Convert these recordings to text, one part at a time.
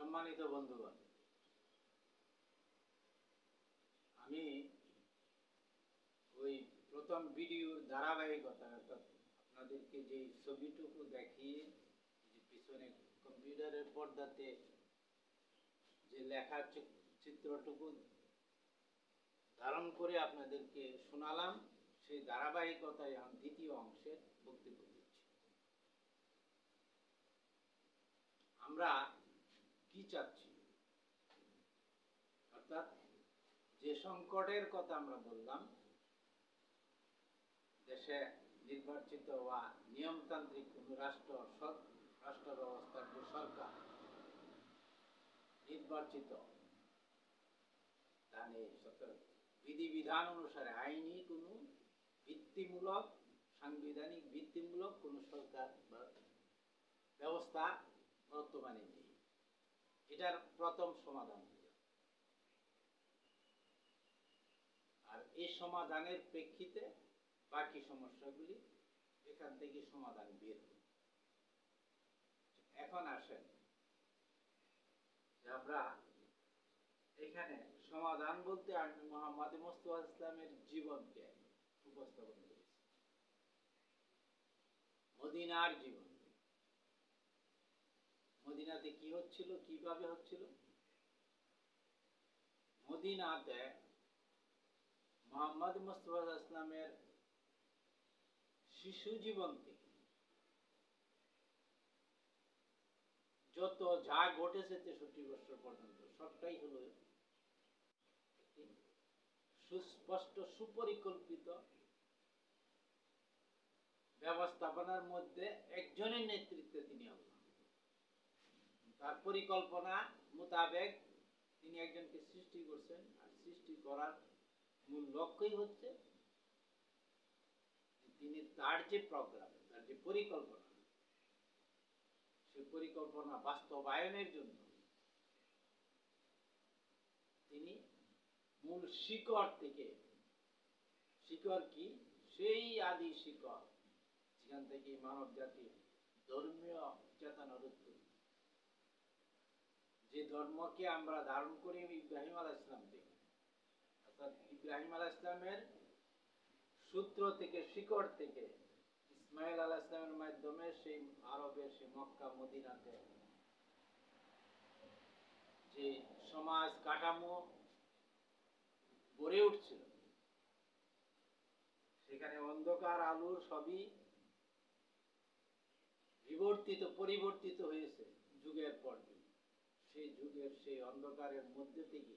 সম্মানিত বন্ধুগণ, আমি ওই প্রথম ভিডিওর ধারাবাহিকতা অর্থাৎ আপনাদেরকে যে ছবিটুকু দেখিয়ে যে পিছনে কম্পিউটারের পর্দাতে যে লেখার চিত্রটুকু ধারণ করে আপনাদেরকে শোনালাম, সেই ধারাবাহিকতায় এখন দ্বিতীয় অংশের বক্তব্য দিচ্ছি। আমরা কি চাচ্ছি, অর্থাৎ যে সংকটের কথা আমরা বললাম, দেশে নির্বাচিত বা নিয়মতান্ত্রিক কোন রাষ্ট্র ব্যবস্থার যে সরকার নির্বাচিত, মানে বিধিবিধান অনুসারে আইনি কোনো ভিত্তিমূলক সাংবিধানিক ভিত্তিমূলক কোন সরকার বা ব্যবস্থা বর্তমানে নেই। এটার প্রথম সমাধান, আর এই সমাধানের প্রেক্ষিতে বাকি সমস্যাগুলি এখান থেকে সমাধান বের হবে। এখন আসেন যে আমরা এখানে সমাধান বলতে আমি মুহাম্মদ মুস্তাফা ইসলামের জীবনকে উপস্থাপন করেছি, মদিনার জীবন। মদিনাতে কি হচ্ছিল, কিভাবে হচ্ছিল। মদিনাতে মুহাম্মদ মুস্তাফা ইসলামের শিশু জীবন থেকে যত যা ঘটেছে 63 বছর পর্যন্ত সবটাই হলো সুস্পষ্ট সুপরিকল্পিত ব্যবস্থাপনার মধ্যে একজনের নেতৃত্বে তিনি আল্লাহ, তার পরিকল্পনা মোতাবেক তিনি একজনকে সৃষ্টি করছেন, আর সৃষ্টি করার মূল লক্ষ্যই হচ্ছে তিনি তার যে প্রোগ্রাম, তার যে পরিকল্পনা, সেই পরিকল্পনা বাস্তবায়নের জন্য তিনি মূল শিকড় থেকে, শিকড় কি, সেই আদি শিকড় যেখান থেকে মানব জাতি ধর্মীয় চেতনার উৎপত্তি, যে ধর্মকে আমরা ধারণ করি ইব্রাহিম আলাইহিস সালাম থেকে, অর্থাৎ ইব্রাহিম আলাইহিস সালামের সূত্র থেকে, শিকড় থেকে ইসমাইল আলাইহিস সালামের মাধ্যমে সেই আরবের সেই মক্কা মদিনাতে যে সমাজ কাঠামো গড়ে উঠছিল, সেখানে অন্ধকার আলোর সবই পরিবর্তিত হয়েছে যুগের পর যুগ। সেই যুগের সেই অন্ধকারের মধ্যে থেকে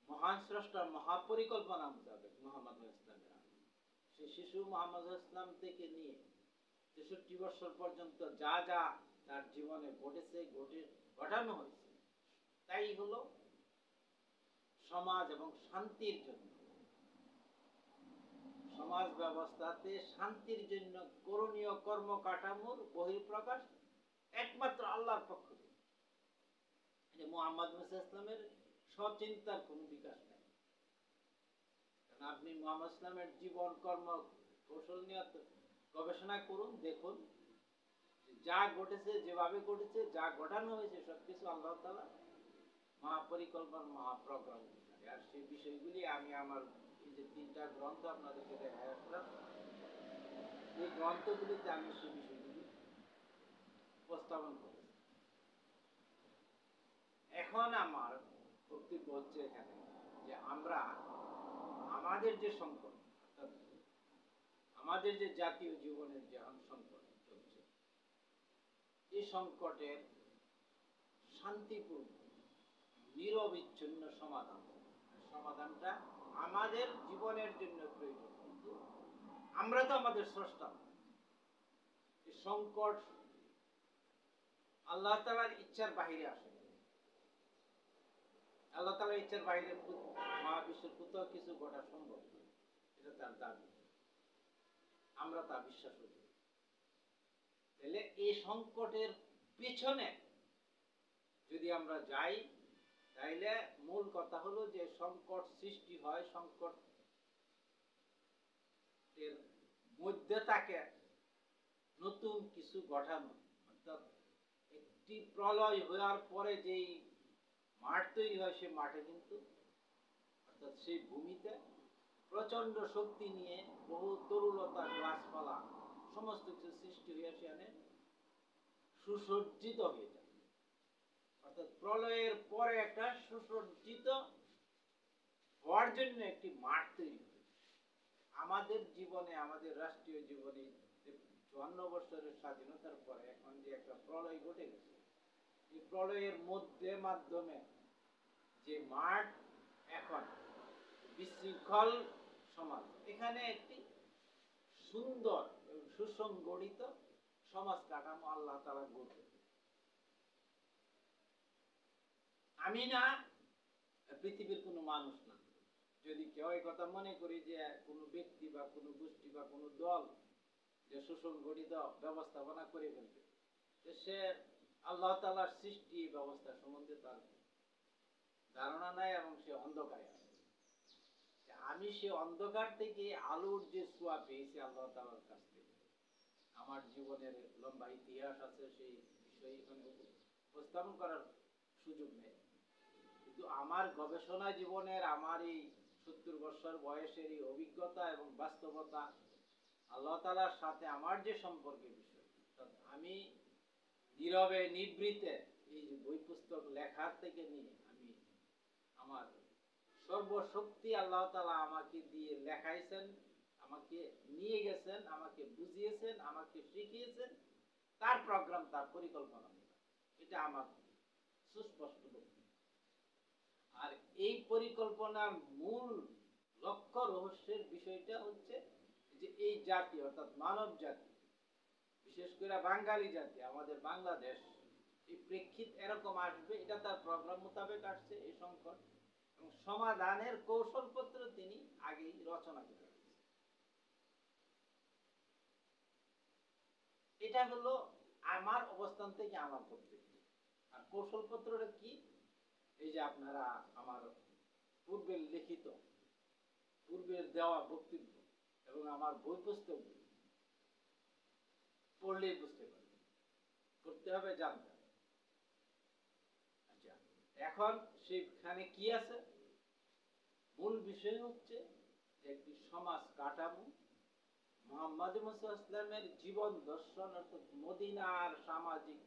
মহান স্রষ্টার মহাপরিকল্পনা মোতাবেক মুহাম্মদ ইসলামের সেই শিশু মুহাম্মদ ইসলাম থেকে নিয়ে 63 বছর পর্যন্ত যা যা তার জীবনে ঘটানো হয়েছে, তাই হলো সমাজ এবং শান্তির জন্য, সমাজ ব্যবস্থাতে শান্তির জন্য করণীয় কর্মকাঠামোর বহিঃপ্রকাশ একমাত্র আল্লাহর পক্ষ থেকে। মুহাম্মদ ইসলামের সচিন্তার কোন বিকাশ নেই। আপনি মুহাম্মদ ইসলামের জীবন কর্ম কৌশল নিয়ে গবেষণা করুন, দেখুন যা ঘটেছে, যেভাবে ঘটেছে, যা ঘটানো হয়েছে সবকিছু আল্লাহ তাআলা মহাপরিকল্পনা, মহাপ্রোগ্রাম। আর সেই বিষয়গুলি আমি আমার এই যে 3টা গ্রন্থ আপনাদেরকে দেখাই আসলাম, এই গ্রন্থগুলিতে আমি সেই বিষয়গুলি উপস্থাপন করেছি। এখন আমার বক্তব্য হচ্ছে এখানে যে আমরা আমাদের যে সংকট, অর্থাৎ আমাদের যে জাতীয় জীবনের যে সংকট চলছে, এই সংকটের শান্তিপূর্ণ নিরবিচ্ছিন্ন সমাধানটা আমাদের জীবনের জন্য প্রয়োজন। কিন্তু আমরা তো আমাদের স্রষ্টা, এই সংকট আল্লাহ তাআলার ইচ্ছার বাহিরে আসে। আল্লাহ তাআলার ইচ্ছার বাইরে মহাবিশ্বের কোথাও কিছু ঘটা সম্ভব নয়, এটা তার দাবি, আমরা তা বিশ্বাস করি। তাহলে এই সংকটের পিছনে যদি আমরা যাই, তাইলে মূল কথা হলো যে সংকট সৃষ্টি হয়, সংকটের মধ্যে থাকে নতুন কিছু ঘটানো, অর্থাৎ একটি প্রলয় হওয়ার পরে যেই মাঠ তৈরি হয়, সেই মাঠে কিন্তু অর্থাৎ সেই ভূমিতে প্রচন্ড শক্তি নিয়ে বহু তরুলতা গাছপালা সমস্ত কিছু সৃষ্টি হইয়া সেখানে সুসজ্জিত হয়ে যায়। অর্থাৎ প্রলয়ের পরে একটা সুসজ্জিত হওয়ার জন্য একটি মাঠ তৈরি হয়। আমাদের জীবনে, আমাদের রাষ্ট্রীয় জীবনে ৫৪ বছরের স্বাধীনতার পরে এখন যে একটা প্রলয় ঘটে গেছে, এই প্রলয়ের মাধ্যমে যে মাঠ এখন বিশৃঙ্খল সমাজ, এখানে একটি সুন্দর এবং সুসংগঠিত সমাজ কাঠামো আল্লাহ তাআলা গড়ে। আমি না, পৃথিবীর কোনো মানুষ না, যদি কেউ এই কথা মনে করি যে কোনো ব্যক্তি বা কোনো গোষ্ঠী বা কোনো দল যে সুসংগঠিত ব্যবস্থাপনা করে ফেলবে, সে আল্লাহ তাআলার সৃষ্টি ব্যবস্থা সম্বন্ধে তার ধারণা নাই এবং সে অন্ধকারে আছে। আমি সে অন্ধকার থেকে আলোর যে ছোঁয়া পেয়েছি আল্লাহ তাআলার কাছ থেকে, আমার জীবনের লম্বা ইতিহাস আছে, সেই বিষয়ে এখানে উপস্থাপন করার সুযোগ নেই। কিন্তু আমার গবেষণা জীবনের, আমার এই ৭০ বছর বয়সের এই অভিজ্ঞতা এবং বাস্তবতা, আল্লাহ তাআলার সাথে আমার যে সম্পর্কের বিষয়, আমি নীরবে নিভৃতে এই যে বই পুস্তক লেখার থেকে নিয়ে আমি আমার সর্বশক্তি আল্লাহ তাআলা আমাকে দিয়ে লেখাইছেন, আমাকে নিয়ে গেছেন, আমাকে বুঝিয়েছেন, আমাকে শিখিয়েছেন, তার প্রোগ্রাম, তার পরিকল্পনা, এটা আমার সুস্পষ্ট বক্তব্য। আর এই পরিকল্পনার মূল লক্ষ্য রহস্যের বিষয়টা হচ্ছে যে এই জাতি অর্থাৎ মানব জাতি, বিশেষ করে বাঙালি জাতি, আমাদের বাংলাদেশ, এই প্রেক্ষিত এরকম আসবে, এটা তার প্রোগ্রাম মোতাবেক আসছে। এই সংকট এবং সমাধানের কৌশলপত্র তিনি আগেই রচনা করে। এটা হলো আমার অবস্থান থেকে আমার বক্তব্য। আর কৌশলপত্রটা কি? এই যে আপনারা আমার পূর্বের লিখিত, পূর্বের দেওয়া বক্তব্য এবং আমার বই পুস্তক পড়লেই বুঝতে পারবেন। করতে হবে, জানতে হবে। আচ্ছা, এখন সেখানে কি আছে? মূল বিষয় হচ্ছে একটি সমাজ কাঠামো, মুহাম্মদ মুসা ইসলামের জীবন দর্শন, অর্থাৎ মদিনার সামাজিক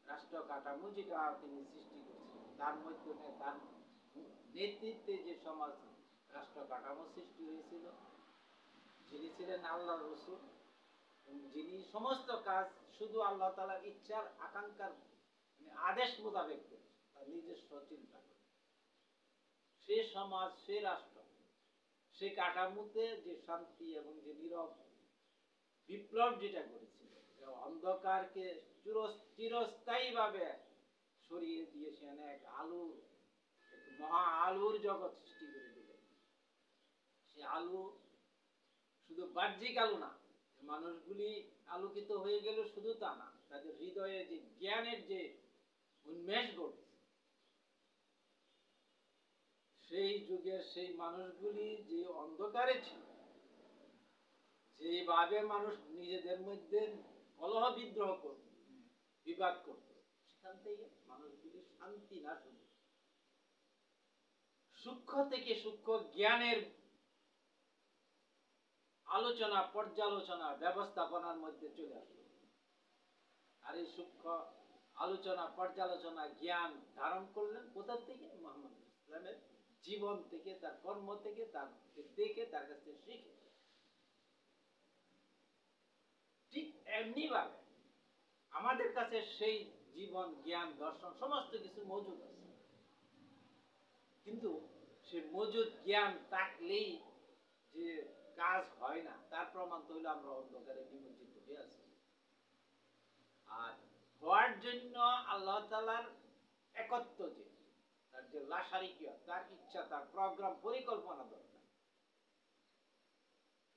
রাষ্ট্র কাঠামো যেটা তিনি সৃষ্টি করেছিলেন, তার মাধ্যমে তার নেতৃত্বে যে সমাজ রাষ্ট্র কাঠামো সৃষ্টি হয়েছিল, যিনি ছিলেন আল্লাহর রাসূল, যিনি সমস্ত কাজ শুধু আল্লাহ তাআলার ইচ্ছার আকাঙ্ক্ষার আদেশ মোতাবেক করেছেন, তার নিজস্ব চিন্তা করে, সে সমাজ, সে রাষ্ট্র, সে কাঠামোতে যে শান্তি এবং যে নীরব বিপ্লব যেটা করেছিল, অন্ধকারকে চিরস্থায়ীভাবে সরিয়ে দিয়ে সেখানে এক আলোর, এক মহা আলোর জগৎ সৃষ্টি করে দিলেন। সে আলো শুধু বাহ্যিক আলো না, মানুষগুলি আলোকিত হয়ে গেল শুধু তা না, তাদের হৃদয়ে যে জ্ঞানের যে উন্মেষ ঘটছে, সেই যুগের সেই মানুষগুলি যে অন্ধকারে ছিল, যেভাবে মানুষ নিজেদের মধ্যে কলহ বিদ্রোহ করত, বিবাদ করত, সেখান থেকে মানুষগুলি শান্তি না, শুধু সূক্ষ্ম থেকে সূক্ষ্ম জ্ঞানের আলোচনা, পর্যালোচনা, ব্যবস্থাপনার মধ্যে চলে আসলো। আর এই সূক্ষ্ম আলোচনা, পর্যালোচনা, জ্ঞান ধারণ করলেন কোথা থেকে? মুহাম্মদ ইসলামের জীবন থেকে, তার কর্ম থেকে, তার দেখে, তার কাছে শিখে। ঠিক এমনি ভাবে আমাদের কাছে সেই জীবন, জ্ঞান, দর্শন সমস্ত কিছু মজুদ আছে, কিন্তু সে মজুদ জ্ঞান থাকলেই যে কাজ হয় না, তার প্রমাণ তো হইলো আমরা অন্ধকারে নিমজ্জিত হয়ে আছি। আর হওয়ার জন্য আল্লাহ তাআলার একত্ব, যে তার যে লাশারিকিয়ত, তার ইচ্ছা, তার প্রোগ্রাম, পরিকল্পনা দরকার।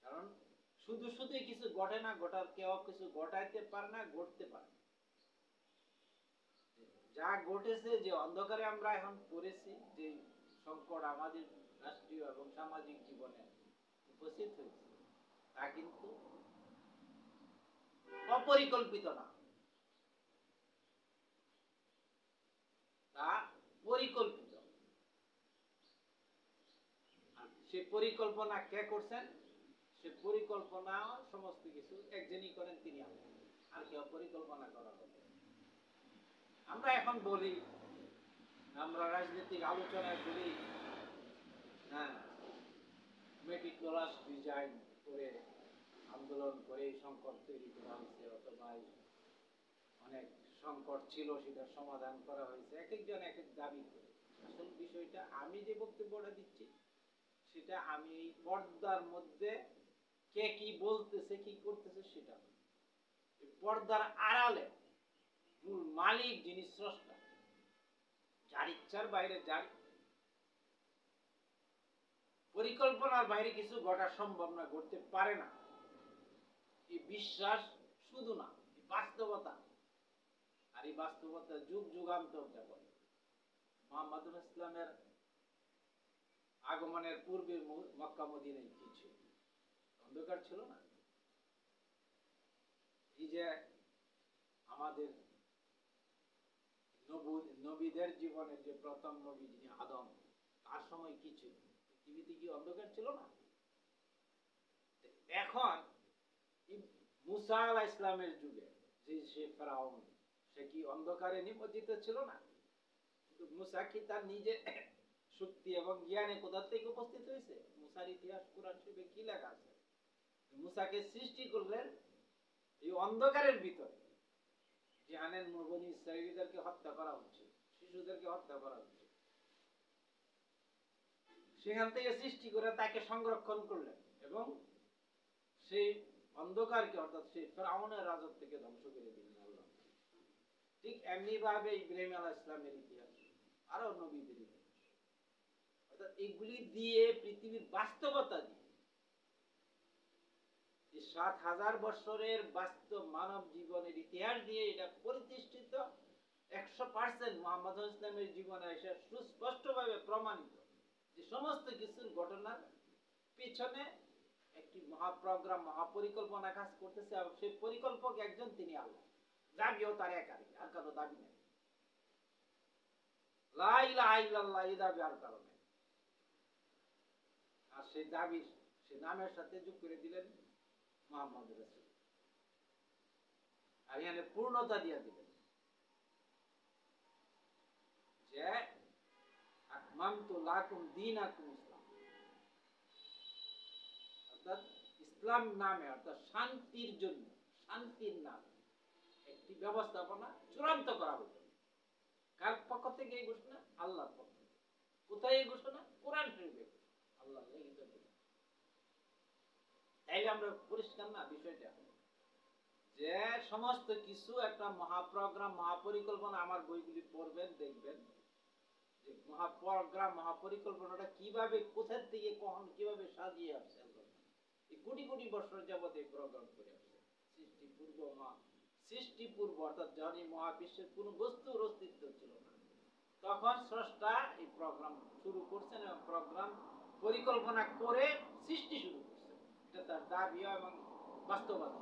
কারণ শুধু শুধু কিছু ঘটে না, ঘটার কেউ কিছু ঘটাইতে পারে না, ঘটতে পারে। যা ঘটেছে, যে অন্ধকারে আমরা এখন পড়েছি, যে সংকট আমাদের রাষ্ট্রীয় এবং সামাজিক জীবনে উপস্থিত হয়েছে, তা কিন্তু অপরিকল্পিত না। সে পরিকল্পনা কে করছেন? সে পরিকল্পনা সমস্ত কিছু একজনই করেন, তিনি আল্লাহ। আর কেউ পরিকল্পনা করা হবে। আমরা এখন বলি, আমরা রাজনৈতিক আলোচনায় বলি, হ্যাঁ, মেটিকুলাস ডিজাইন করে আন্দোলন করে সংকট তৈরি করা হয়েছে, অথবা অনেক সংকট ছিল সেটা সমাধান করা হয়েছে। এক একজন এক এক দাবি করে। আসল বিষয়টা আমি যে বক্তব্যটা দিচ্ছি সেটা আমি এই পর্দার মধ্যে কে কি বলতেছে কি করতেছে সেটা পর্দার আড়ালে মূল মালিক যিনি স্রষ্টা, যার ইচ্ছার বাইরে, যার পরিকল্পনার বাইরে কিছু ঘটা সম্ভব না, ঘটতে পারে না, এই বিশ্বাস শুধু না, বাস্তবতা। আর এই বাস্তবতা যুগ যুগান্তর যাবত মুহাম্মদ ইসলামের আগমনের পূর্বে মক্কা মদিনায় কি ছিল? অন্ধকার ছিল না? এই যে আমাদের নবীদের জীবনের যে প্রথম নবী যিনি আদম, তার সময় কি ছিল? পৃথিবীতে কি অন্ধকার ছিল না? এখন মুসা আলাইহিস ইসলামের যুগে যে সে ফেরাউন, সে কি অন্ধকারে নিমজ্জিত ছিল না? কিন্তু মুসা কি তার নিজে শক্তি এবং জ্ঞানে কোথা থেকে উপস্থিত হয়েছে? মুসার ইতিহাস কোরআন শরীফে কি লেখা আছে? মুসাকে সৃষ্টি করলেন এই অন্ধকারের ভিতরে, যেখানে বনী ইসরাঈলীদেরকে হত্যা করা হচ্ছে, শিশুদেরকে হত্যা করা হচ্ছে, সেখান থেকে সৃষ্টি করে তাকে সংরক্ষণ করলেন এবং সেই অন্ধকারকে, অর্থাৎ সেই ফেরাউনের রাজত্ব থেকে ধ্বংস করে দিলেন আল্লাহ। ঠিক এমনি ভাবে ইব্রাহিম আলাইহিস সালামের ইতিহাস, আরো নবীদের ইতিহাস, অর্থাৎ এগুলি দিয়ে পৃথিবীর বাস্তবতা দিয়ে ৭,০০০ বছরের বাস্তব মানব জীবনের ইতিহাস দিয়ে এটা প্রতিষ্ঠিত ১০০% মুহাম্মদ ইসলামের জীবনে এসে সুস্পষ্টভাবে প্রমাণিত যে সমস্ত কিছুর ঘটনার পিছনে একটি মহাপ্রোগ্রাম, মহাপরিকল্পনা কাজ করতেছে, এবং সেই পরিকল্পক একজন, তিনি আল্লাহ। দাবিও তার একারই, আর কারো দাবি নেই। লা ইলাহা ইল্লাল্লাহ, এই দাবি আর কারো নেই। আর সেই দাবি সে নামের সাথে যোগ করে দিলেন মুহাম্মদ রাসূল, আর এখানে পূর্ণতা দিয়ে দিলেন যে আকমালতু লাকুম দীনাকুম, ইসলাম, অর্থাৎ ইসলাম নামে, অর্থাৎ শান্তির জন্য, শান্তির নামে একটি ব্যবস্থাপনা চূড়ান্ত করা হলো। কার পক্ষ থেকে এই ঘোষণা? আল্লাহর পক্ষ থেকে। কোথায় এই ঘোষণা? কোরআন শরীফে। আল্লাহ লিখিত দিলেন। তাইলে আমরা পরিষ্কার না বিষয়টা, যে সমস্ত কিছু একটা মহাপ্রোগ্রাম, মহাপরিকল্পনা। আমার বইগুলি পড়বেন, দেখবেন যে মহাপ্রোগ্রাম, মহাপরিকল্পনাটা কিভাবে, কোথা থেকে, কখন, কিভাবে সাজিয়ে আসছে এই কোটি কোটি বছর যাবত এই প্রোগ্রাম করে আসছে। সৃষ্টি পূর্ব, অর্থাৎ যখন এই মহাবিশ্বের কোন বস্তুর অস্তিত্ব ছিল না, তখন স্রষ্টা এই প্রোগ্রাম শুরু করছেন এবং প্রোগ্রাম পরিকল্পনা করে সৃষ্টি শুরু করছেন। এটা তার দাবি এবং বাস্তবতা।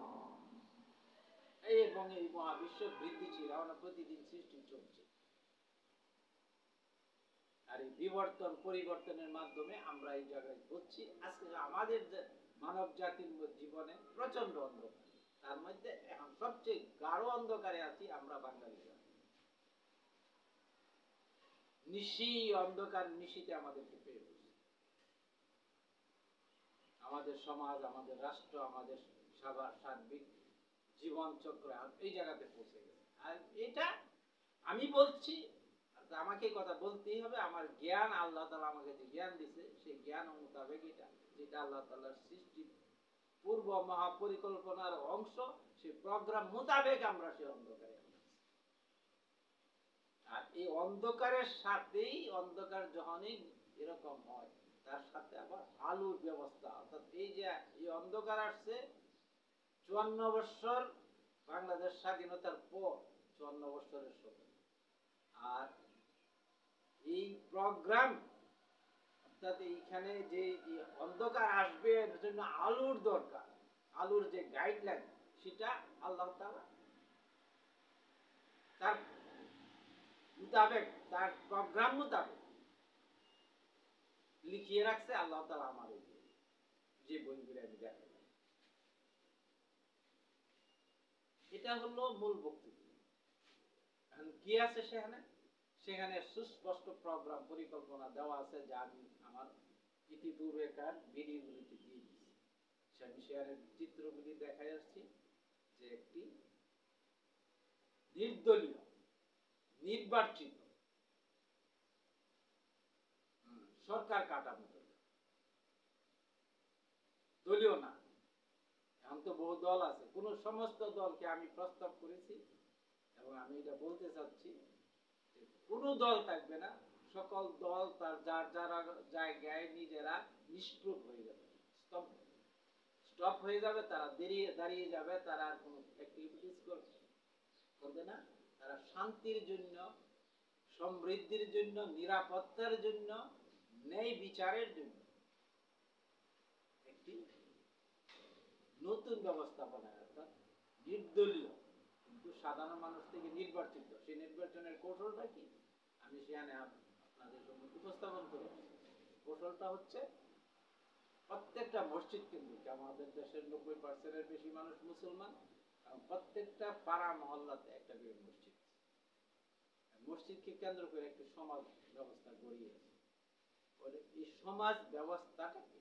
এবং এই মহাবিশ্ব বৃদ্ধি ছিল, প্রতিদিন সৃষ্টি চলছে। আর এই বিবর্তন, পরিবর্তনের মাধ্যমে আমরা এই জায়গায় হচ্ছি। আজকে আমাদের মানব জাতির জীবনে প্রচন্ড অন্ধকার, তার মধ্যে এখন সবচেয়ে গাঢ় অন্ধকারে আছি আমরা বাঙালিরা। নিশি অন্ধকার, নিশিতে আমাদেরকে পেয়ে বসছে। আমাদের সমাজ, আমাদের রাষ্ট্র, আমাদের সার্বিক জীবন চক্র এই জায়গাতে পৌঁছে গেছে। আর এটা আমি বলছি, আমাকে কথা বলতেই হবে। আমার জ্ঞান, আল্লাহ তাআলা আমাকে যে জ্ঞান দিছে, সেই জ্ঞান মোতাবেক এটা, যেটা আল্লাহ তাআলার সৃষ্টি পূর্ব মহাপরিকল্পনার অংশ, সেই প্রোগ্রাম মোতাবেক আমরা সেই অন্ধকারে আছি। আর এই অন্ধকারের সাথেই, অন্ধকার যখনই এরকম হয়, তার সাথে আবার আলোর ব্যবস্থা। অর্থাৎ এই যে এই অন্ধকার আসছে ৫৪ বছর বাংলাদেশ স্বাধীনতার পর, ৫৪ বছরের সময়। আর এই প্রোগ্রাম, অর্থাৎ এইখানে যে অন্ধকার আসবে, এর জন্য আলোর দরকার, আলোর যে গাইডলাইন, সেটা আল্লাহ তাআলা তার মোতাবেক, তার প্রোগ্রাম মোতাবেক লিখিয়ে রাখছে আল্লাহ তাআলা আমার যে বইগুলো আমি দেখাই। এটা হলো মূল বক্তব্য। এখন কি আছে সেখানে? সেখানে সুস্পষ্ট প্রোগ্রাম পরিকল্পনা দেওয়া আছে, যা আমি আমার ইতিপূর্বেকার ভিডিওগুলিতে দিয়ে দিচ্ছি। আমি শেয়ারের চিত্রগুলি দেখাই আসছি যে একটি নির্দলীয় নির্বাচিত সরকার কাঠামো, দলীয় না। এখন তো বহু দল আছে, কোন সমস্ত দলকে আমি প্রস্তাব করেছি এবং আমি এটা বলতে চাচ্ছি যে কোন দল থাকবে না, সকল দল তার যার যার জায়গায় নিজেরা নিষ্প্রভ হয়ে যাবে, স্টপ হয়ে যাবে, তারা দাঁড়িয়ে যাবে, তারা আর কোনো অ্যাক্টিভিটিস করবে না। তারা শান্তির জন্য, সমৃদ্ধির জন্য, নিরাপত্তার জন্য, ন্যায় বিচারের জন্য একটি নতুন ব্যবস্থাপনা, অর্থাৎ নির্দলীয় কিন্তু সাধারণ মানুষ থেকে নির্বাচিত। সেই নির্বাচনের কৌশলটা কি আমি সেখানে আপনাদের জন্য উপস্থাপন করে। কৌশলটা হচ্ছে প্রত্যেকটা মসজিদ কেন্দ্রিক, আমাদের দেশের 90% বেশি মানুষ মুসলমান, প্রত্যেকটা পাড়া মহল্লাতে একটা করে মসজিদ, মসজিদকে কেন্দ্র করে একটি সমাজ ব্যবস্থা গড়িয়েছে। এই সমাজ ব্যবস্থাটাকে,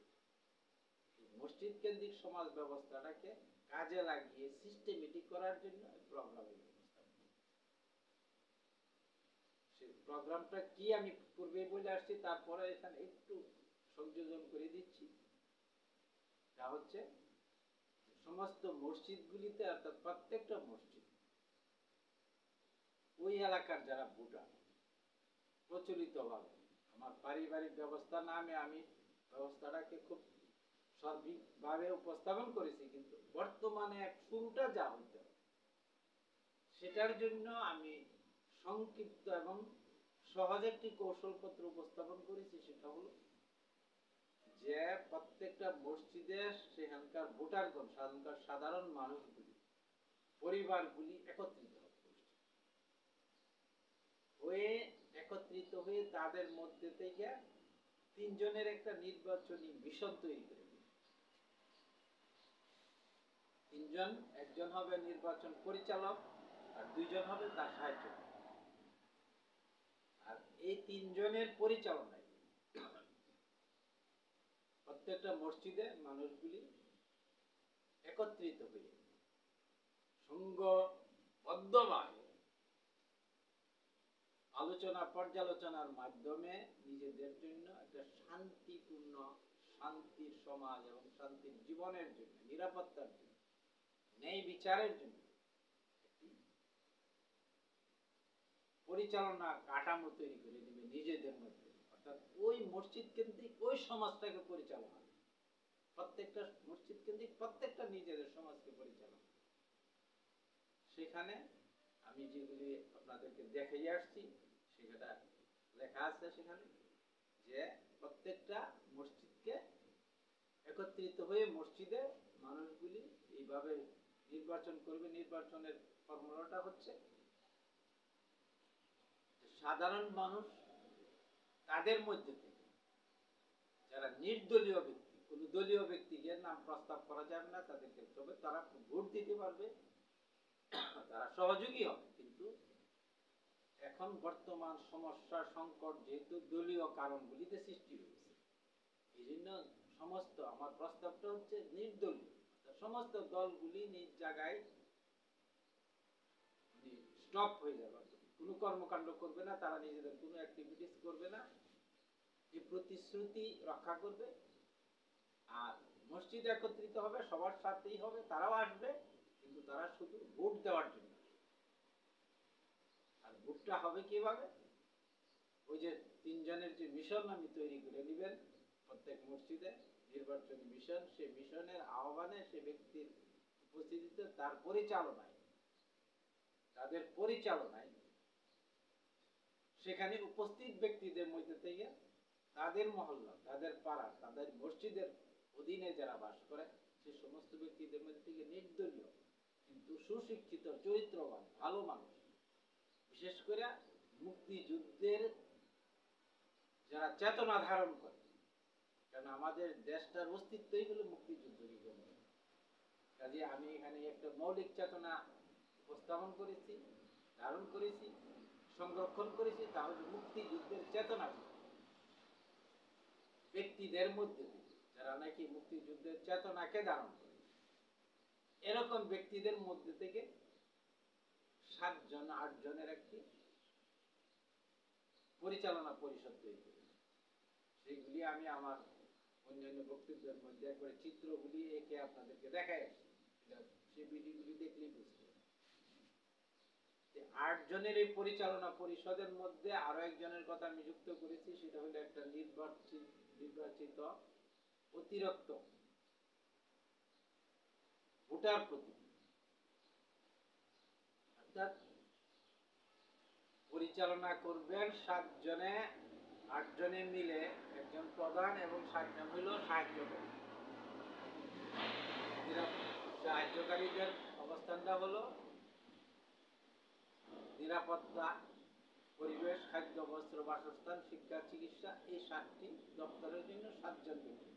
মসজিদ কেন্দ্রিক সমাজ ব্যবস্থাটাকে কাজে লাগিয়ে সিস্টেমেটিক করার জন্য প্রোগ্রামের ব্যবস্থা। সেই প্রোগ্রামটা কি আমি পূর্বে বলে আসছি, তারপরে এখানে একটু সংযোজন করে দিচ্ছি। তা হচ্ছে সমস্ত মসজিদগুলিতে, অর্থাৎ প্রত্যেকটা মসজিদ, ওই এলাকার যারা ভোটার প্রচলিতভাবে, আমার পারিবারিক ব্যবস্থা নামে আমি ব্যবস্থাটাকে খুব সার্বিকভাবে উপস্থাপন করেছি, কিন্তু বর্তমানে শুরুটা যা হইতে হবে সেটার জন্য আমি সংক্ষিপ্ত এবং সহজ একটি কৌশলপত্র উপস্থাপন করেছি। সেটা হলো যে প্রত্যেকটা মসজিদে সেখানকার ভোটারগণ, সেখানকার সাধারণ মানুষগুলি, পরিবারগুলি একত্রিত হয়ে তাদের মধ্যে থেকে 3 জনের একটা নির্বাচনী মিশন তৈরি করে। 3 জন, একজন হবে নির্বাচন পরিচালক আর 2 জন হবে তার সাহায্য। আর এই 3 জনের পরিচালনায় প্রত্যেকটা মসজিদে মানুষগুলি একত্রিত হয়ে সংঘবদ্ধভাবে আলোচনা পর্যালোচনার মাধ্যমে নিজেদের জন্য একটা শান্তিপূর্ণ, শান্তির সমাজ এবং শান্তির জীবনের জন্য, নিরাপত্তার জন্য, ন্যায় বিচারের জন্য পরিচালনা কাঠামো তৈরি করে দিবে নিজেদের মধ্যে। অর্থাৎ ওই মসজিদ কেন্দ্রিক ওই সমাজটাকে পরিচালনা, প্রত্যেকটা মসজিদ কেন্দ্রিক প্রত্যেকটা নিজেদের সমাজকে পরিচালনা। সেখানে আমি যেগুলি আপনাদেরকে দেখাই আসছি সেটা লেখা আছে সেখানে, যে প্রত্যেকটা মসজিদকে একত্রিত হয়ে মসজিদে মানুষগুলি এইভাবে নির্বাচন করবে। নির্বাচনের ফর্মুলাটা হচ্ছে সাধারণ মানুষ তাদের মধ্যে থেকে যারা নির্দলীয় ব্যক্তি, কোন দলীয় ব্যক্তিকে নাম প্রস্তাব করা যাবে না তাদেরকে, তবে তারা ভোট দিতে পারবে, তারা সহযোগী হবে। কিন্তু এখন বর্তমান সমস্যা সংকট যেহেতু দলীয় কারণগুলিতে সৃষ্টি হয়েছে, এই জন্য সমস্ত আমার প্রস্তাবটা হচ্ছে নির্দলীয়, সমস্ত দলগুলি নিজ জায়গায় স্টপ হয়ে যাবে, কোনো কর্মকাণ্ড করবে না, তারা নিজেদের কোনো অ্যাক্টিভিটিস করবে না, এই প্রতিশ্রুতি রক্ষা করবে। আর মসজিদ একত্রিত হবে, সবার সাথেই হবে, তারাও আসবে, কিন্তু তারা শুধু ভোট দেওয়ার জন্য। আর ভোটটা হবে কিভাবে? ওই যে 3 জনের যে মিশন আমি তৈরি করে দিবেন প্রত্যেক মসজিদে, নির্বাচনী মিশন, সেই মিশনের আহ্বানে, সে ব্যক্তির উপস্থিতিতে, তার পরিচালনায়, তাদের পরিচালনায় সেখানে উপস্থিত ব্যক্তিদের মধ্যে থেকে তাদের মহল্লা, তাদের পাড়া, তাদের মসজিদের অধীনে যারা বাস করে সে সমস্ত ব্যক্তিদের মধ্যে থেকে নির্দলীয় কিন্তু সুশিক্ষিত, চরিত্রবান, ভালো মানুষ, বিশেষ করে মুক্তিযুদ্ধের যারা চেতনা ধারণ করে, কারণ আমাদের দেশটার অস্তিত্বই হলো মুক্তিযুদ্ধকে কেন্দ্র। কাজে আমি এখানে একটা মৌলিক চেতনা উপস্থাপন করেছি, ধারণ করেছি, সংরক্ষণ করেছি, তাহলে মুক্তিযুদ্ধের চেতনা ব্যক্তিদের মধ্যে যারা নাকি মুক্তিযুদ্ধের চেতনাকে ধারণ করে, এরকম ব্যক্তিদের মধ্যে থেকে 7 জন 8 জনের একটি পরিচালনা পরিষদ তৈরি করেছি। সেগুলি আমি আমার অন্যান্য বক্তব্যের মধ্যে একবারে চিত্রগুলি এঁকে আপনাদেরকে দেখাই আসছি, সেই ভিডিওগুলি দেখলেই বুঝতে হবে। 8 জনের এই পরিচালনা পরিষদের মধ্যে আরো একজনের কথা আমি যুক্ত করেছি, সেটা হলো একটা নির্বাচিত অতিরিক্ত ভোটার প্রতিনিধি। অর্থাৎ পরিচালনা করবেন 7 জনে, 8 জনে মিলে একজন প্রধান এবং 7 জন হইল সাহায্যকারী। সাহায্যকারীদের অবস্থানটা হলো নিরাপত্তা, পরিবেশ, খাদ্য, বস্ত্র, বাসস্থান, শিক্ষা, চিকিৎসা, এই 7টি দপ্তরের জন্য 7 জন ব্যক্তি।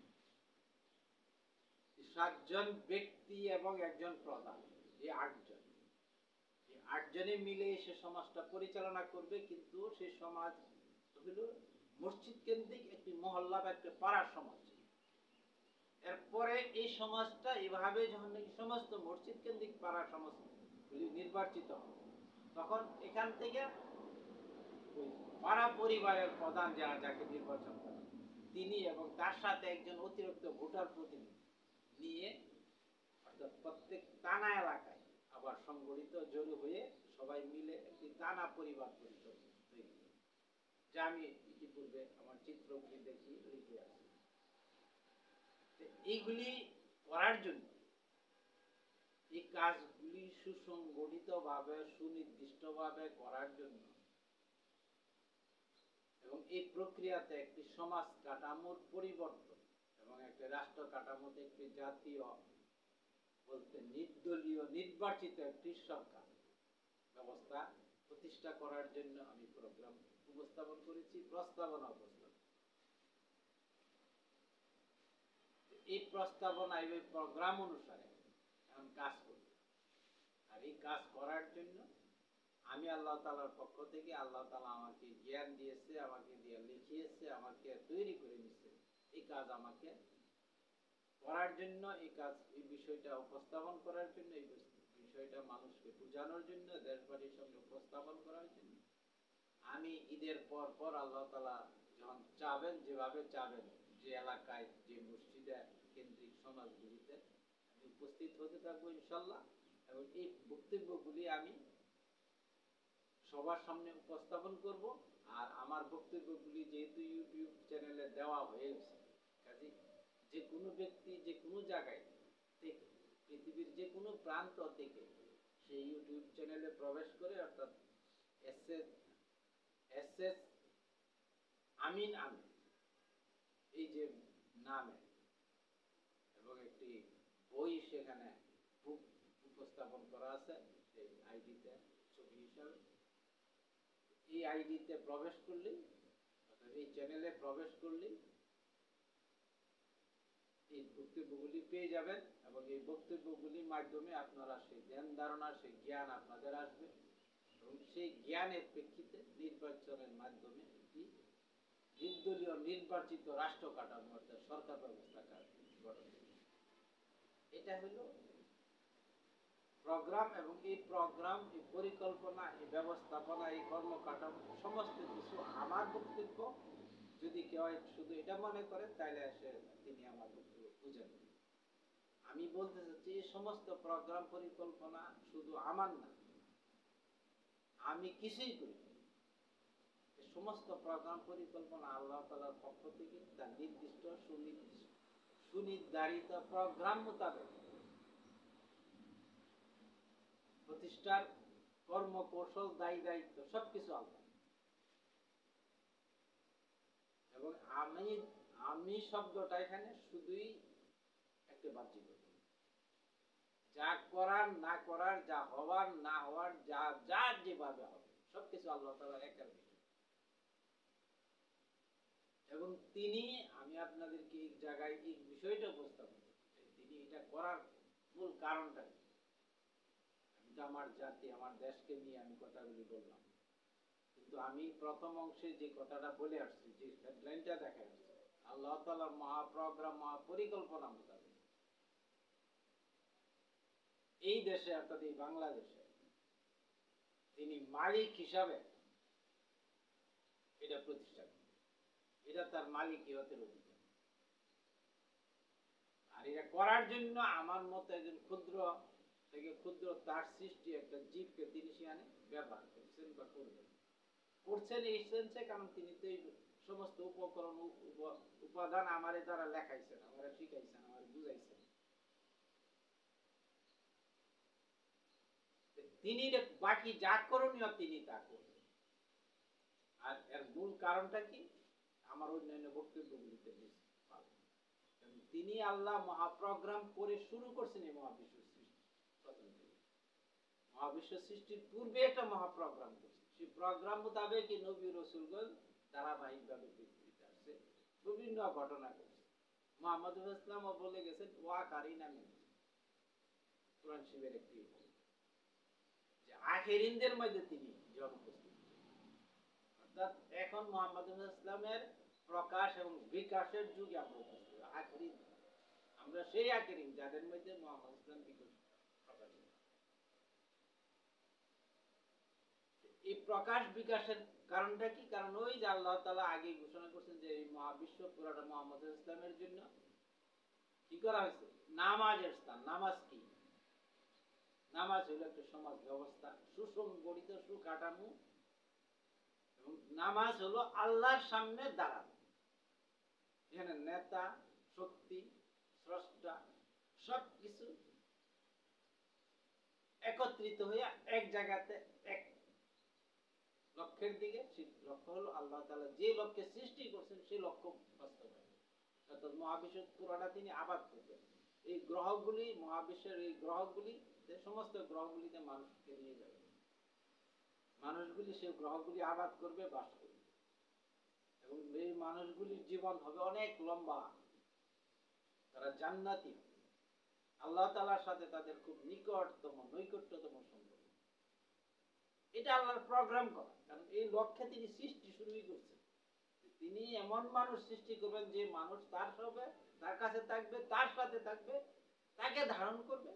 7 জন ব্যক্তি এবং একজন প্রধান, এই 8 জন, এই 8 জনে মিলে সে সমাজটা পরিচালনা করবে। কিন্তু সেই সমাজ হইল মসজিদ কেন্দ্রিক একটি মহল্লা বা একটা পাড়ার সমাজ। এরপরে এই সমাজটা এভাবে যখন সমস্ত মসজিদ কেন্দ্রিক পাড়ার সমাজগুলি নির্বাচিত হবে, তখন এখান থেকে পাড়া পরিবারের প্রধান যাকে নির্বাচন করে তিনি এবং তার সাথে একজন অতিরিক্ত ভোটার প্রতিনিধি নিয়ে, অর্থাৎ প্রত্যেক থানা এলাকায় আবার সংগঠিত জড়ো হয়ে সবাই মিলে একটি থানা পরিবার পরিষদ তৈরি করে, যা আমি ইতিপূর্বে আমার চিত্রগুলি দেখি লিখে আসি। এইগুলি করার জন্য, এই কাজগুলি সুসংগঠিতভাবে সুনির্দিষ্টভাবে করার জন্য এবং এই প্রক্রিয়াতে একটি সমাজ কাঠামোর পরিবর্তন এবং একটি রাষ্ট্র কাঠামোতে একটি জাতীয় বলতে নির্দলীয় নির্বাচিত একটি সরকার ব্যবস্থা প্রতিষ্ঠা করার জন্য আমি প্রোগ্রাম উপস্থাপন করেছি, প্রস্তাবনা উপস্থাপন। এই প্রস্তাবনা এই প্রোগ্রাম অনুসারে এখন কাজ করি। আর এই কাজ করার জন্য আমি আল্লাহ তাআলার পক্ষ থেকে, আল্লাহ তাআলা আমাকে জ্ঞান দিয়েছে, আমাকে দিয়ে লিখিয়েছে, আমাকে তৈরি করে নিয়েছে এই কাজ আমাকে করার জন্য, এই কাজ, এই বিষয়টা উপস্থাপন করার জন্য, এই বিষয়টা মানুষকে বোঝানোর জন্য, দেশবাসীর সামনে উপস্থাপন করার জন্য। আমি ঈদের পর পর আল্লাহ তাআলা যখন চাবেন, যেভাবে চাবেন, যে এলাকায় যে মসজিদে কেন্দ্রিক সমাজগুলিতে আমি উপস্থিত হতে থাকবো ইনশাল্লাহ, এবং এই বক্তব্যগুলি আমি সবার সামনে উপস্থাপন করব। আর আমার বক্তব্যগুলি যেহেতু ইউটিউব চ্যানেলে দেওয়া হয়েছে, কাজে যে কোনো ব্যক্তি যে কোনো জায়গায় থেকে, পৃথিবীর যে কোনো প্রান্ত থেকে সেই ইউটিউব চ্যানেলে প্রবেশ করে, অর্থাৎ এস আমিন আমিন এই যে নামে এবং একটি বই সেখানে উপস্থাপন করা আছে, সেই আইডিতে ছবি হিসাবে, এই আইডিতে প্রবেশ করলেই, অর্থাৎ এই চ্যানেলে প্রবেশ করলেই এই বক্তব্যগুলি পেয়ে যাবেন, এবং এই বক্তব্যগুলির মাধ্যমে আপনারা সেই ধ্যান ধারণা, সেই জ্ঞান আপনাদের আসবে, এবং সেই জ্ঞানের প্রেক্ষিতে নির্বাচনের মাধ্যমে একটি নির্দলীয় নির্বাচিত রাষ্ট্র কাঠামো, অর্থাৎ সরকার ব্যবস্থা গঠন। এটা হলো প্রোগ্রাম, এবং এই প্রোগ্রাম, এই পরিকল্পনা, এই ব্যবস্থাপনা, এই কর্মকাঠামো সমস্ত কিছু আমার বক্তব্য। যদি কেউ শুধু এটা মনে করে তাহলে তিনি আমার বক্তব্য বুঝেন। আমি বলতে চাচ্ছি এই সমস্ত প্রোগ্রাম পরিকল্পনা শুধু আমার না, আমি কিছুই করি, এই সমস্ত প্রোগ্রাম পরিকল্পনা আল্লাহ তাআলার পক্ষ থেকে তার নির্দিষ্ট সুনির্ধারিত প্রোগ্রাম মোতাবেক প্রতিষ্ঠার কর্মকৌশল, দায়ী দায়িত্ব সবকিছু আল্লাহ। এবং আমি শব্দটা এখানে শুধুই একটা বাহ্যিক, যা করার না করার, যা হওয়ার না হওয়ার, যা যেভাবে হবে সবকিছু আল্লাহ তাআলার একার বিষয়। এবং তিনি, আমি আপনাদেরকে এই জায়গায় এই বিষয়টা উপস্থাপন করতে চাই, তিনি এটা করার মূল কারণটা কি? আমি তো আমার জাতি, আমার দেশকে নিয়ে আমি কথাগুলি বললাম, কিন্তু আমি প্রথম অংশে যে কথাটা বলে আসছি, যে হেডলাইনটা দেখা যাচ্ছে, আল্লাহ তাআলার মহাপ্রোগ্রাম, মহাপরিকল্পনা মোতাবেক এই দেশে অর্থাৎ এই বাংলাদেশে তিনি মালিক হিসাবে এটা প্রতিষ্ঠা করেন। এটা তার মালিকিয়তের অধিকার। আর এটা করার জন্য আমার মতো একজন ক্ষুদ্র থেকে ক্ষুদ্র তার সৃষ্টি একটা জীবকে তিনি সেখানে ব্যবহার করছেন বা করবেন, করছেন এই সেন্সে, কারণ তিনি তো এই সমস্ত উপকরণ উপাদান আমারে দ্বারা লেখাইছেন, আমারে শিখাইছেন, আমারে বুঝাইছেন। তিনি বাকি যা করণীয় তিনি তা করবেন। আর এর মূল কারণটা কি? আমার অন্যান্য বক্তব্যগুলিতে পাবেন। তিনি আল্লাহ মহাপ্রোগ্রাম করে শুরু করছেন এই মহাবিশ্ব সৃষ্টি। প্রথম থেকে মহাবিশ্ব সৃষ্টির পূর্বে একটা মহাপ্রোগ্রাম করছে। সেই প্রোগ্রাম মোতাবেক নবী রাসূলগণ ধারাবাহিকভাবে পৃথিবীতে আসছে, বিভিন্ন ঘটনা ঘটছে। মুহাম্মদ ইসলামও বলে গেছেন ওয়া কারিনা মিন, কোরআন শরীফের একটি, যে আখেরিনদের মধ্যে তিনি জনপ্রস্তুত। অর্থাৎ এখন মুহাম্মদ ইসলামের প্রকাশ এবং বিকাশের যুগে আমরা উপস্থিত। আখেরিন, আমরা সেই আখেরিন যাদের মধ্যে মুহাম্মদ ইসলাম প্রকাশিত। এই প্রকাশ বিকাশের কারণটা কি? কারণ ওই যে আল্লাহ তাআলা আগে ঘোষণা করছেন যে এই মহাবিশ্ব পুরাটা মুহাম্মদ ইসলামের জন্য কি করা হয়েছে? নামাজের স্থান। নামাজ কি? নামাজ হলো একটা সমাজ ব্যবস্থা, সুসংগঠিত, সুকাঠামো, এবং নামাজ হলো আল্লাহর সামনে দাঁড়ানো, যেখানে নেতা, শক্তি, স্রষ্টা সবকিছু একত্রিত হইয়া এক জায়গাতে এক লক্ষ্যের দিকে। সেই লক্ষ্য হলো আল্লাহ তাআলা যে লক্ষ্যে সৃষ্টি করছেন সেই লক্ষ্য বাস্তবায়ন। অর্থাৎ মহাবিশ্ব পুরোটা তিনি আবাদ করবেন। এই গ্রহগুলি, মহাবিশ্বের এই গ্রহগুলি, সমস্ত গ্রহগুলিতে মানুষকে নিয়ে যাবে, মানুষগুলি সেই গ্রহগুলি আবাদ করবে, বাস করবে, এবং এই মানুষগুলির জীবন হবে অনেক লম্বা। তারা জান্নাতি, আল্লাহ তাআলার সাথে তাদের খুব নিকটতম, নৈকট্যতম সম্পর্ক। এটা আল্লাহর প্রোগ্রাম করা, কারণ এই লক্ষ্যে তিনি সৃষ্টি শুরুই করছেন। তিনি এমন মানুষ সৃষ্টি করবেন যে মানুষ তার হবে, তার কাছে থাকবে, তার সাথে থাকবে, তাকে ধারণ করবে,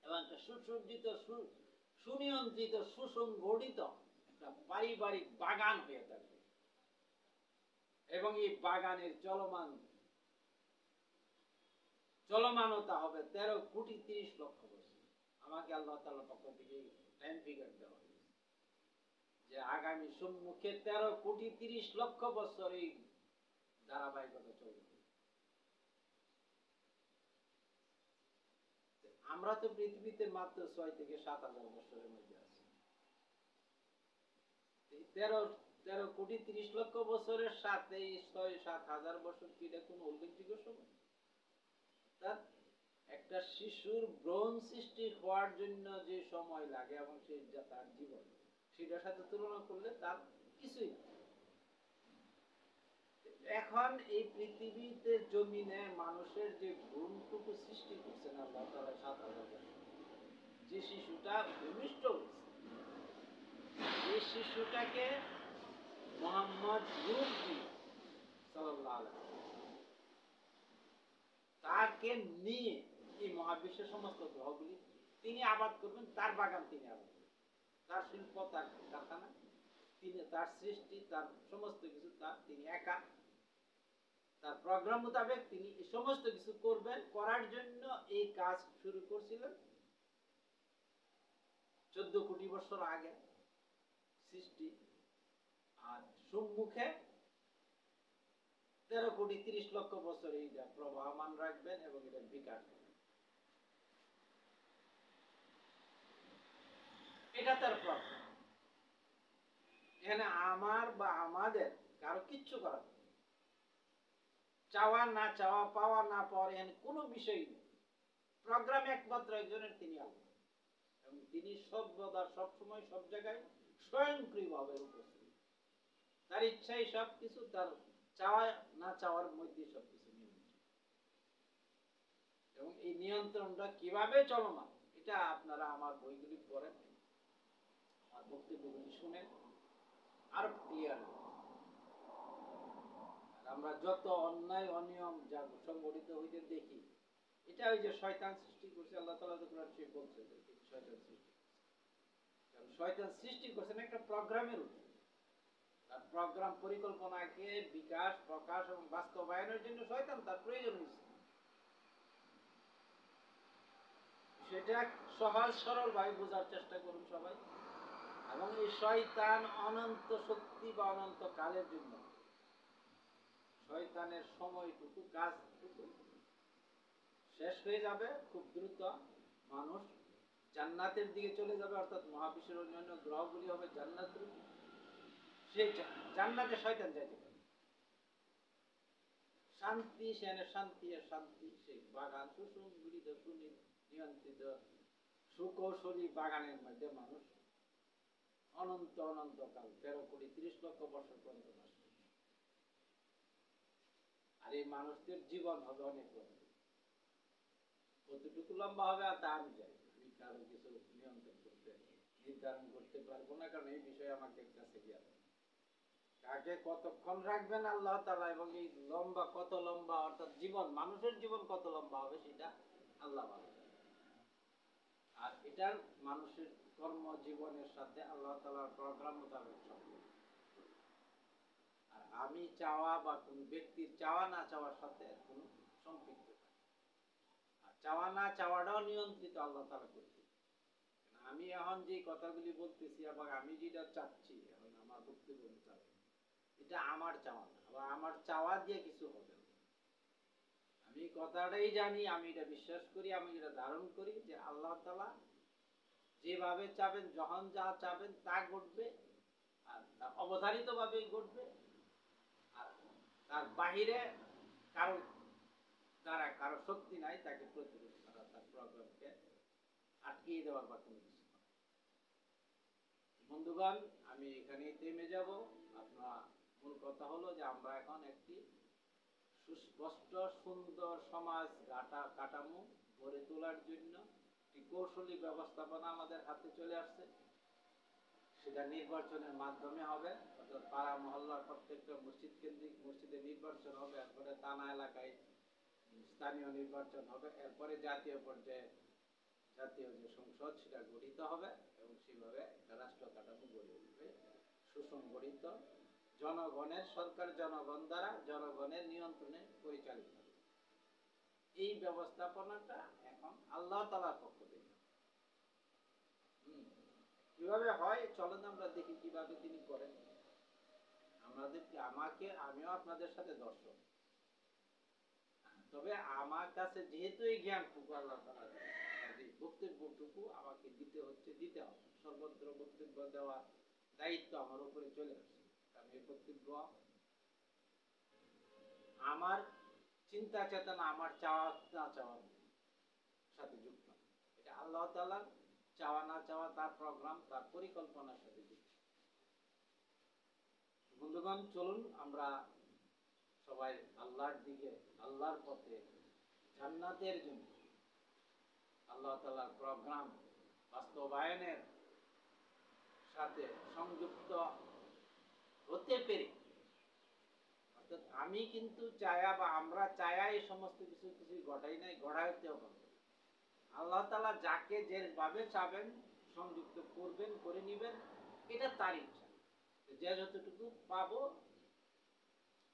এবং একটা সুসজ্জিত, সুনিয়ন্ত্রিত, সুসংগঠিত একটা পারিবারিক বাগান হয়ে থাকবে। এবং এই বাগানের চলমানতা হবে 13,30,00,000 বছর। আমাকে আল্লাহ তাআলার পক্ষ থেকে টাইম ফিগার দেওয়া হয়েছে যে আগামী সম্মুখে 13,30,00,000 বছর এই ধারাবাহিকতা চলবে। আমরা তো পৃথিবীতে মাত্র 6 থেকে 7,000 বছরের মধ্যে আছি। 13,30,00,000 বছরের সাথে 6-7,000 বছর কি এটা কোনো উল্লেখযোগ্য সময়? একটা শিশুর ব্রণ সৃষ্টি হওয়ার জন্য যে সময় লাগে এবং সে তার জীবন, সেটার সাথে তুলনা করলে তার কিছুই না। এখন এই পৃথিবীতে জমিনে মানুষের যে ভ্রূণটুকু সৃষ্টি করছেন আল্লাহ তাআলা 7,000 বছর, যে শিশুটা ভূমিষ্ঠ হয়েছে, এই শিশুটাকে মুহাম্মদ রূহ সাল্লাল্লাহু আলাইহি তাকে নিয়ে এই মহাবিশ্বের সমস্ত গ্রহগুলি তিনি আবাদ করবেন, তার বাগান তিনি আবাদ করবেন, তার শিল্প, তার কারখানা, তিনি, তার সৃষ্টি, তার সমস্ত কিছু তিনি একা, তার প্রোগ্রাম মোতাবেক তিনি এই সমস্ত কিছু করবেন। করার জন্য এই কাজ শুরু করছিলেন 14 কোটি বছর আগে সৃষ্টি, আর সম্মুখে 13,30,00,000 বছর এইটা প্রবাহমান রাখবেন এবং এটা বিকাশ করবেন। এটা তার প্রোগ্রাম। এখানে আমার বা আমাদের কারো কিচ্ছু করার নেই। চাওয়া না চাওয়া, পাওয়া না পাওয়ার এখানে কোনো বিষয় নেই। প্রোগ্রাম একমাত্র একজনের, তিনি আল্লাহ, এবং তিনি সর্বদা, সবসময়, সব জায়গায় স্বয়ংক্রিয়ভাবে উপস্থিত। তার ইচ্ছাই সবকিছু, তার চাওয়া না চাওয়ার মধ্যে সবকিছু নিয়ন্ত্রণ। এবং এই নিয়ন্ত্রণটা কিভাবে চলমান, এটা আপনারা আমার বইগুলি পড়েন, আমার বক্তব্যগুলি শুনেন, আরো ক্লিয়ার। আমরা যত অন্যায় অনিয়ম যা সংগঠিত হইতে দেখি, এটা ওই যে শয়তান সৃষ্টি করছে। আল্লাহ তাআলা তো কোরআন শরীফে বলছে যে শয়তান সৃষ্টি, কারণ শয়তান সৃষ্টি করছেন একটা প্রোগ্রামের উপর। তার প্রোগ্রাম পরিকল্পনাকে বিকাশ, প্রকাশ এবং বাস্তবায়নের জন্য শয়তান তার প্রয়োজন হয়েছে। সেটা সহজ সরল ভাবে বোঝার চেষ্টা করুন সবাই। এবং এই শয়তান অনন্ত শক্তি বা অনন্ত কালের জন্য, শয়তানের সময়টুকু, কাজটুকু শেষ হয়ে যাবে খুব দ্রুত। মানুষ জান্নাতের দিকে চলে যাবে, অর্থাৎ মহাবিশ্বের অন্যান্য গ্রহগুলি হবে জান্নাতের। সেই জান্নাতে শয়তান যাইতে পারে, শান্তি সেখানে শান্তি আর শান্তি। সেই বাগান সুসংগঠিত সুনিয়ন্ত্রিত সুকৌশলী বাগানের মধ্যে মানুষ অনন্ত অনন্তকাল 13,30,00,000 বছর পর্যন্ত বাস করবে। আর এই মানুষদের জীবন হবে অনেক লম্বা। কতটুকু লম্বা হবে তা আমি জানি, আমি কারো কিছু নিয়ন্ত্রণ করতে নির্ধারণ করতে পারবো না, কারণ এই বিষয়ে আমাকে কাছে জ্ঞান। কাকে কতক্ষণ রাখবেন আল্লাহ তাআলা, এবং এই লম্বা কত লম্বা, অর্থাৎ জীবন, মানুষের জীবন কত লম্বা হবে সেটা আল্লাহ ভালো। আর এটার মানুষের কর্মজীবনের সাথে আল্লাহ তাআলার প্রোগ্রাম মোতাবেক সম্পর্ক। আর আমি চাওয়া বা কোন ব্যক্তির চাওয়া না চাওয়ার সাথে কোনো সম্পৃক্ত নেই। আর চাওয়া না চাওয়াটাও নিয়ন্ত্রিত আল্লাহ তাআলা করতে। আমি এখন যে কথাগুলি বলতেছি এবং আমি যেটা চাচ্ছি এখন আমার বক্তব্য মোতাবেক, এটা আমার চাওয়া না, বা আমার চাওয়া দিয়ে কিছু হবে না। আমি কথাটাই জানি, আমি এটা বিশ্বাস করি, আমি এটা ধারণ করি যে আল্লাহ তাআলা যেভাবে চাবেন, যখন যা চাবেন তা ঘটবে, আর তা অবধারিত ভাবেই ঘটবে। আর তার বাহিরে কারো দ্বারা কারো শক্তি নাই তাকে প্রতিরোধ করা, তার প্রোগ্রামকে আটকিয়ে দেওয়ার বা কোনো কিছু। বন্ধুগণ, আমি এখানেই থেমে যাব। আপনার মূল কথা হলো যে আমরা এখন একটি সুস্পষ্ট সুন্দর সমাজ কাঠামো গড়ে তোলার জন্য একটি কৌশলী ব্যবস্থাপনা আমাদের হাতে চলে আসছে। সেটা নির্বাচনের মাধ্যমে হবে, অর্থাৎ পাড়া মহল্লার প্রত্যেকটা মসজিদ কেন্দ্রিক মসজিদে নির্বাচন হবে, এরপরে থানা এলাকায় স্থানীয় নির্বাচন হবে, এরপরে জাতীয় পর্যায়ে জাতীয় যে সংসদ সেটা গঠিত হবে, এবং সেভাবে একটা রাষ্ট্র কাঠামো গড়ে উঠবে সুসংগঠিত, জনগণের সরকার, জনগণ দ্বারা জনগণের নিয়ন্ত্রণে পরিচালিত। এই ব্যবস্থাপনাটা এখন আল্লাহ তাআলার পক্ষ থেকে। কিভাবে হয় চলেন আমরা দেখি কিভাবে তিনি করেন। আমিও আপনাদের সাথে দর্শক, তবে আমার কাছে যেহেতু এই জ্ঞানটুকু আল্লাহ তাআলা বক্তব্যটুকু আমাকে দিতে হবে, সর্বত্র বক্তব্য দেওয়ার দায়িত্ব আমার উপরে চলে আসছে। কারণ এই বক্তব্য আমার চিন্তা চেতনা, আমার চাওয়া না চাওয়ার সাথে যুক্ত, এটা আল্লাহ তাআলার চাওয়া না চাওয়া, তার প্রোগ্রাম, তার পরিকল্পনার সাথে যুক্ত। বন্ধুগণ, চলুন আমরা সবাই আল্লাহর দিকে, আল্লাহর পথে, জান্নাতের জন্য আল্লাহ তাআলার প্রোগ্রাম বাস্তবায়নের সাথে সংযুক্ত হতে পেরে, অর্থাৎ আমি কিন্তু চায়া বা আমরা চায়া এই সমস্ত কিছু ঘটাই নাই, ঘটাইতেও পারবো। আল্লাহ তাআলা যাকে যেভাবে চাবেন সংযুক্ত করবেন, করে নিবেন, এটা তার ইচ্ছা। যে যতটুকু পাবো,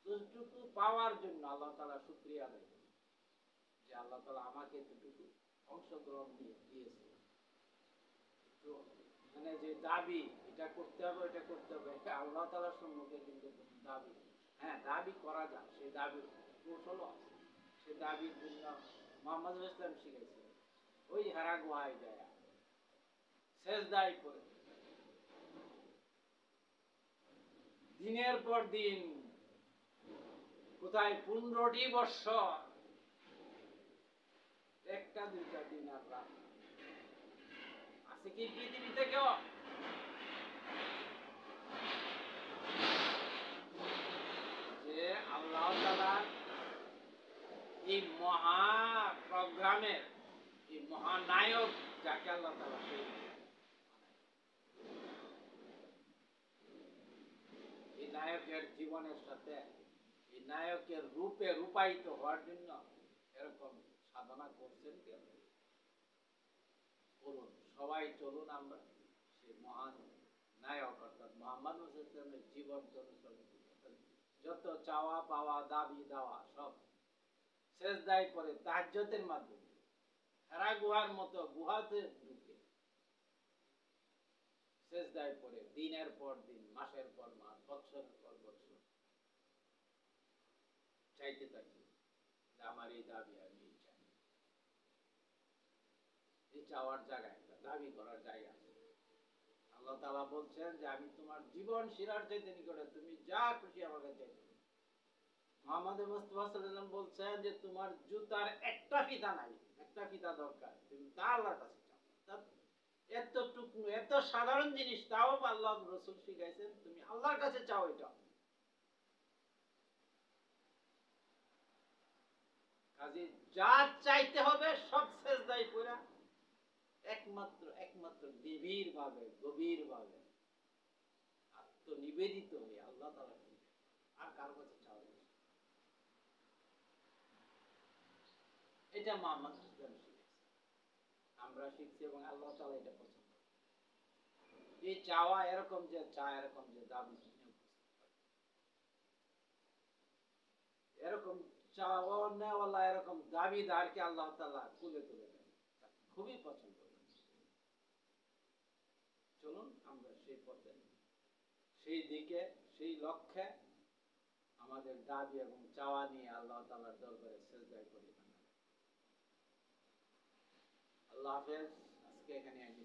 ততটুকু পাওয়ার জন্য আল্লাহ তাআলা শুকরিয়া আদায় করি যে আল্লাহ তাআলা আমাকে এতটুকু অংশগ্রহণ দিয়েছে। তো মানে যে দাবি, এটা করতে হবে, এটা করতে হবে, এটা আল্লাহ তাআলার সম্মুখে কিন্তু দাবি, হ্যাঁ দাবি করা যায়, সেই দাবির কৌশল আছে। সে দাবির জন্য মুহাম্মদ ইসলাম শিখেছে, ওই হারা গুহায় যায় সেজদায় পড়ে দিনের পর দিন, কোথায় 15টি বৎসর, একটা দুইটা দিন আর রাত আছে কি পৃথিবীতে কেউ? যে নায়ক যাকে আল্লাহ তাআলা এই নায়কের জীবনের সাথে এই নায়কের রূপে রূপায়িত হওয়ার জন্য এরকম সাধনা করছেন কেন? বলুন, সবাই চলুন আমরা সেই মহান নায়ক অর্থাৎ মুহাম্মদ রাসূলের জীবন অনুসরণ করি। যত চাওয়া পাওয়া দাবি দাওয়া সব সেজদায় পড়ে তাহাজ্জুদের মাধ্যমে হেরা গুহার মতো গুহাতে ঢুকে সেজদায় পড়ে দিনের পর দিন, মাসের পর মাস, বৎসরের পর বৎসর চাইতে থাকি যে আমার এই দাবি আমি চাই। এই চাওয়ার জায়গা একটা, দাবি করার জায়গা আছে। আল্লাহ তাআলা বলছেন যে আমি তোমার জীবন শিরার চাইতে নিকটে, তুমি যা খুশি আমাকে চাইতে। মুহাম্মদ মুস্তাফা সাল্লাল্লাহু আলাইহি ওয়াসাল্লাম বলছেন যে তোমার জুতার একটা ফিতা নাই, একটা ফিতা দরকার, তুমি তা আল্লাহর কাছে চাও। এতটুকু এত সাধারণ জিনিস তাও আল্লাহ রাসূল শিখাইছেন, তুমি আল্লাহর কাছে চাও। এটা কাজে যা চাইতে হবে সব সেজদায় পড়া একমাত্র একমাত্র নিবিড় ভাবে গভীর ভাবে আত্মনিবেদিত হয়ে আল্লাহ তাআলা আর কার কাছে চাও। এটা মুহাম্মদ সাল্লাল্লাহু আলাইহি ওয়াসাল্লাম আমরা শিখছি এবং আল্লাহ তাআলা এটা পছন্দ করেন। এই চাওয়া এরকম যে চায়, এরকম যে দাবি, এরকম চাওয়া নেওয়ালা, এরকম দাবিদারকে আল্লাহ তাআলা কুলে তুলে দেন, খুবই পছন্দ করেন। চলুন আমরা সেই পথে, সেই দিকে, সেই লক্ষ্যে আমাদের দাবি এবং চাওয়া নিয়ে আল্লাহ তাআলার দরবারে সিজদায় করি। আল্লাহ হাফেজ। আজকে এখানে আমি